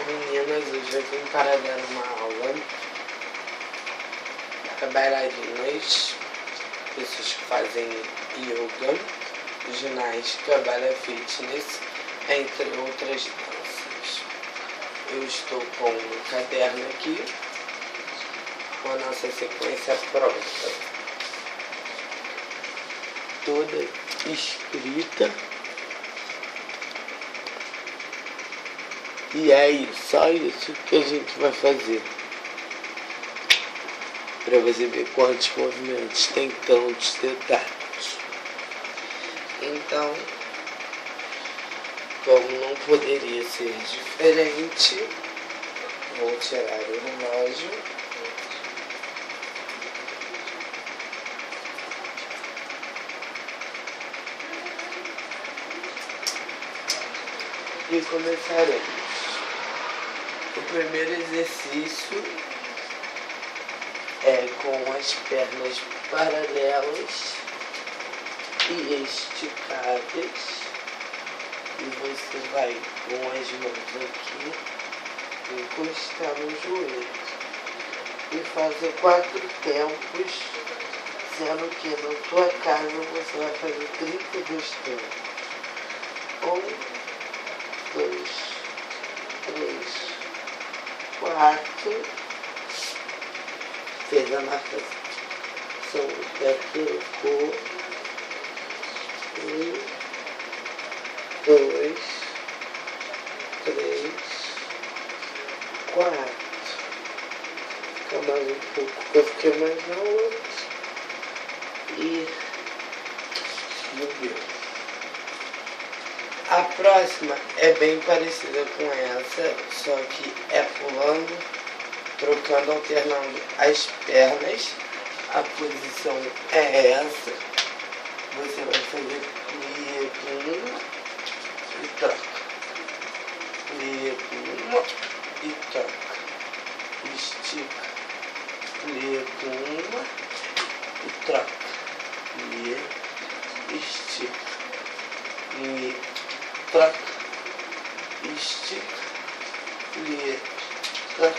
Meninas, hoje eu vim para dar uma aula para bailarinas, pessoas que fazem yoga, ginástica, balé fitness, entre outras danças. Eu estou com um caderno aqui, com a nossa sequência pronta, toda escrita. E é isso, só isso que a gente vai fazer. Para você ver quantos movimentos tem, tantos detalhes. Então, como não poderia ser diferente, vou tirar o relógio. E começaremos. O primeiro exercício é com as pernas paralelas e esticadas. E você vai com as mãos aqui encostar no joelho. E fazer 4 tempos, sendo que na tua casa você vai fazer 32 tempos. 1, 2, 3, 4, fez a marcação do pé, trocou. 1, 2, 3, 4. Fica mais um pouco, porque eu fiquei mais na outra. E subiu. A próxima é bem parecida com essa, só que é pulando, trocando, alternando as pernas. A posição é essa. Você vai fazer plie com uma e troca. Plie com uma e troca. Estica. Plie com uma e troca. Plie, estica. Plie, troca, estica, plie, troca,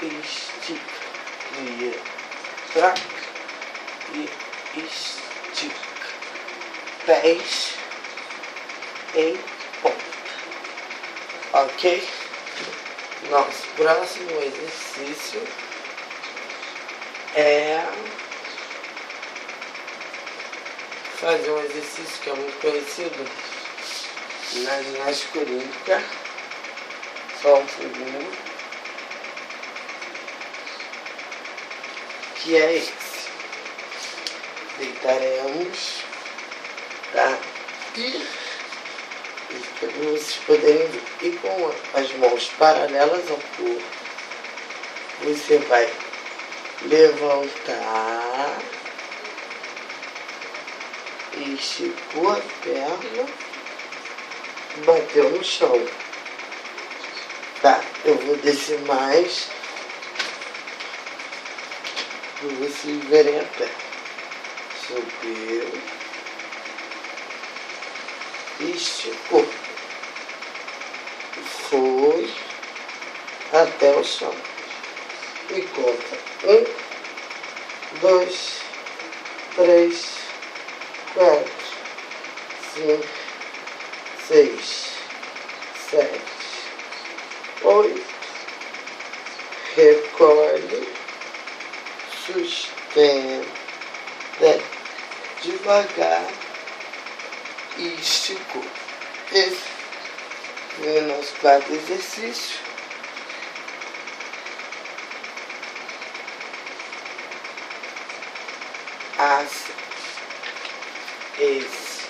estica, plie, troca e estica. Pés em ponta. Ok? Nosso próximo exercício é fazer um exercício que é muito conhecido na ginástica olímpica. Só um segundo. Que é esse. Deitaremos, tá? E para vocês poderem ver. E com as mãos paralelas ao corpo, você vai levantar, esticou a perna, bateu no chão. Tá, eu vou descer mais para vocês verem a perna. Subiu, esticou, foi até o chão. E conta 1, 2, 3, 4, 5, 6, 7, 8, recolhe, sustenta, devagar e esticou. Esse é o nosso 4 exercício. Assim. Esse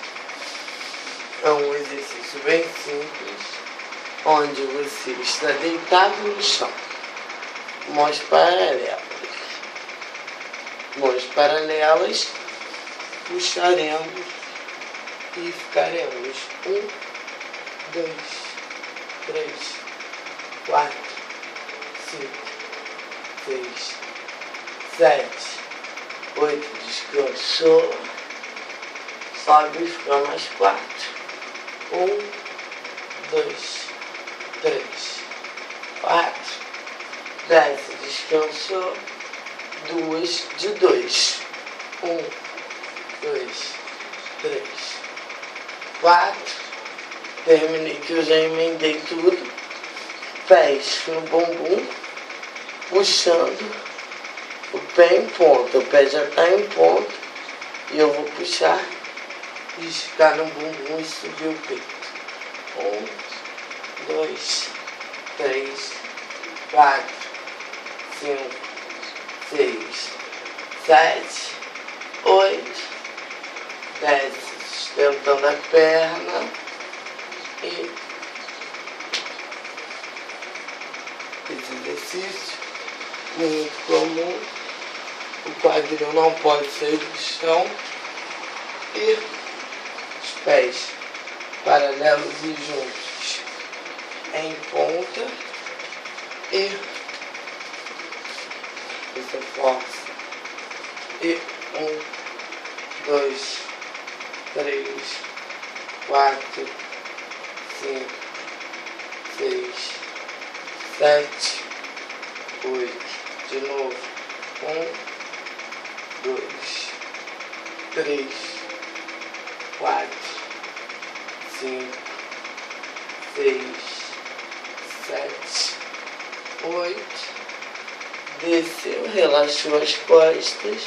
é um exercício bem simples, onde você está deitado no chão, mãos paralelas. Mãos paralelas, puxaremos e ficaremos 1, 2, 3, 4, 5, 6, 7, 8, descansou. Sobe e fica mais 4. 1, 2, 3, descansou, 2 de 2. 1, 2, 3, 4. Terminei que eu já emendei tudo. Pés no bumbum, puxando o pé em ponta. O pé já está em ponta e eu vou puxar e esticar no bumbum e subir o peito. 1, 2, 3, 4, 5, 6, 7, 8, 10. Sustentando a perna e esse exercício muito comum. O quadril não pode sair do chão e os pés paralelos e juntos em ponta e essa força. E 1, 2, 3, 4, 5, 6, 7, 8. De novo. 1, 2, 3, 4, 5, 6, 7, 8. Desceu, relaxou as costas.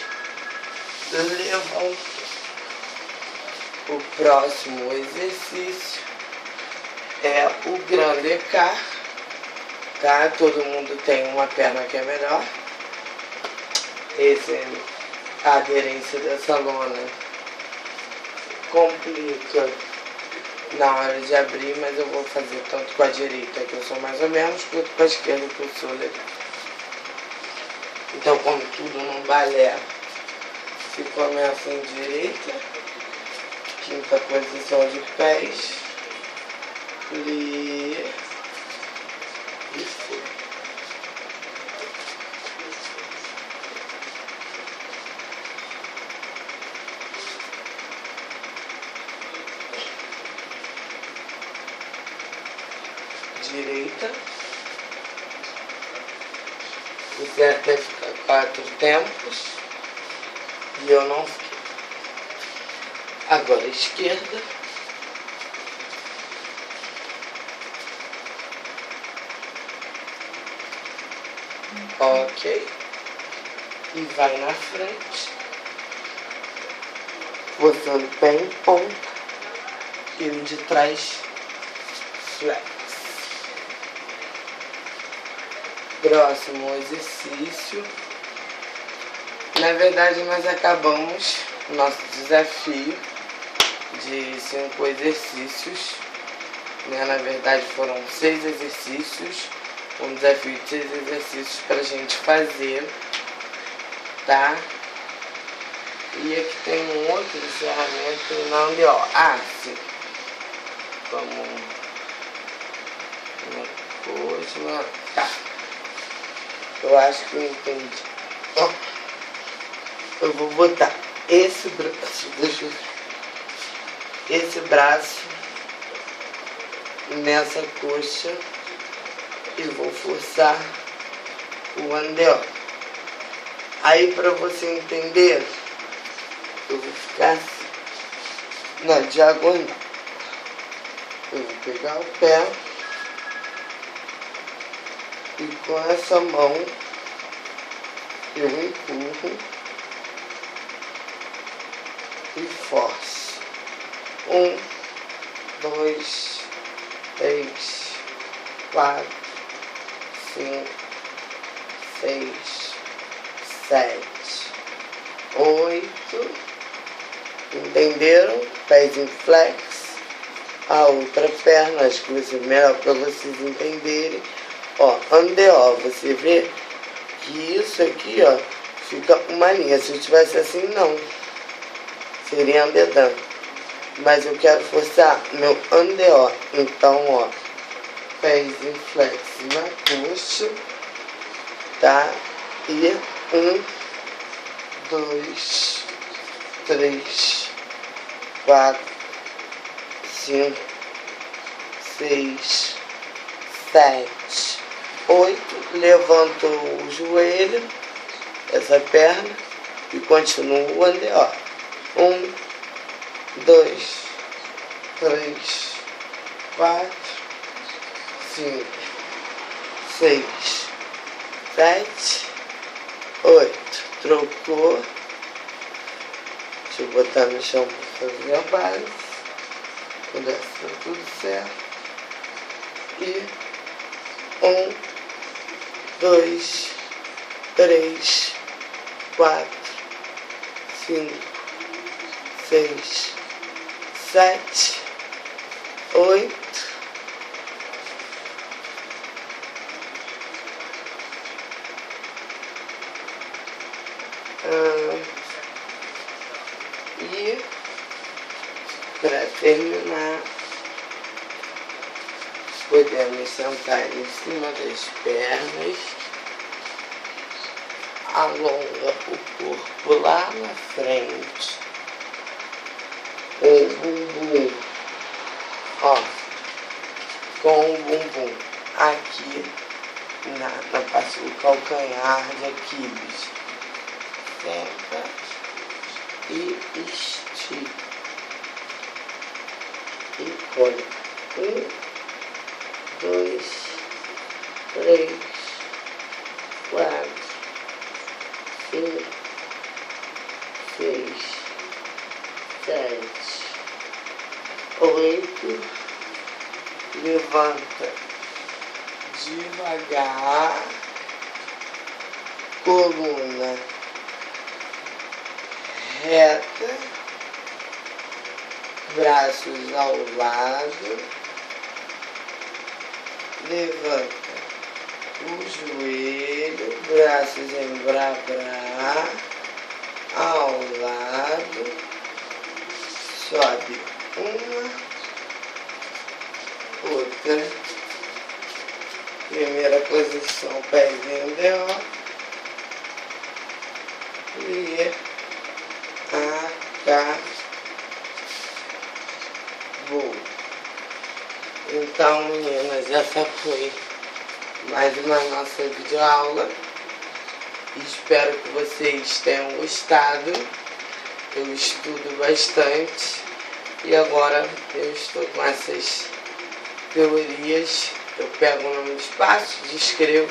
Levantou. O próximo exercício é o grande car. Tá? Todo mundo tem uma perna que é melhor. A aderência dessa lona complica na hora de abrir, mas eu vou fazer tanto com a direita, que eu sou mais ou menos, quanto com a esquerda, que eu sou legal. Então, como tudo num balé, se começa em direita, quinta posição de pés, e foi. Direita. O certo é ficar 4 tempos. E eu não fiquei. Agora esquerda. Ok. E vai na frente. Botando o pé em ponta. E o de trás flex. Próximo exercício. Na verdade, nós acabamos o nosso desafio de 5 exercícios. Na verdade, foram 6 exercícios. Um desafio de 6 exercícios pra gente fazer, tá? E aqui tem um outro encerramento não deu. Sim. Vamos uma coisa. Tá. Eu acho que eu entendi. Eu vou botar esse braço nessa coxa e vou forçar o andeó. Aí, para você entender, eu vou ficar assim, na diagonal. Eu vou pegar o pé e com essa mão eu empurro e forço. 1, 2, 3, 4, 5, 6, 7, 8. Entenderam? Pés em flex. A outra perna, acho que vai ser melhor para vocês entenderem. Ó, andeó, você vê que isso aqui, ó, fica uma linha. Se eu tivesse assim, não. Seria andedão. Mas eu quero forçar meu andeó. Então, ó, pés em flex na coxa, tá? E 1, 2, 3, 4, 5, 6, 7, 8, levanto o joelho, essa perna, e continuo o andeor. 1, 2, 3, 4, 5, 6, 7, 8. Trocou. Deixa eu botar no chão para fazer a base. Quando está tudo certo. E 1, 2, 3, 4, 5, 6, 7, 8. E para terminar, podemos sentar em cima das pernas, alonga o corpo lá na frente, o bumbum, ó, com o bumbum aqui na parte do calcanhar de Aquiles. Senta e estica e põe 1, 2, 3, 4, 5, 6, 7, 8. Levanta devagar, coluna reta, braços ao lado, levanta o joelho, braços em brabrá, ao lado, sobe uma, outra, primeira posição, pezinho de ó, e acabou. Então, meninas, essa foi mais uma nossa videoaula. Espero que vocês tenham gostado. Eu estudo bastante e agora eu estou com essas teorias. Eu pego o nome dos passos, descrevo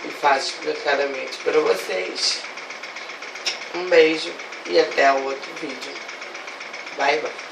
e faço explicadamente para vocês. Um beijo e até o outro vídeo. Bye, bye.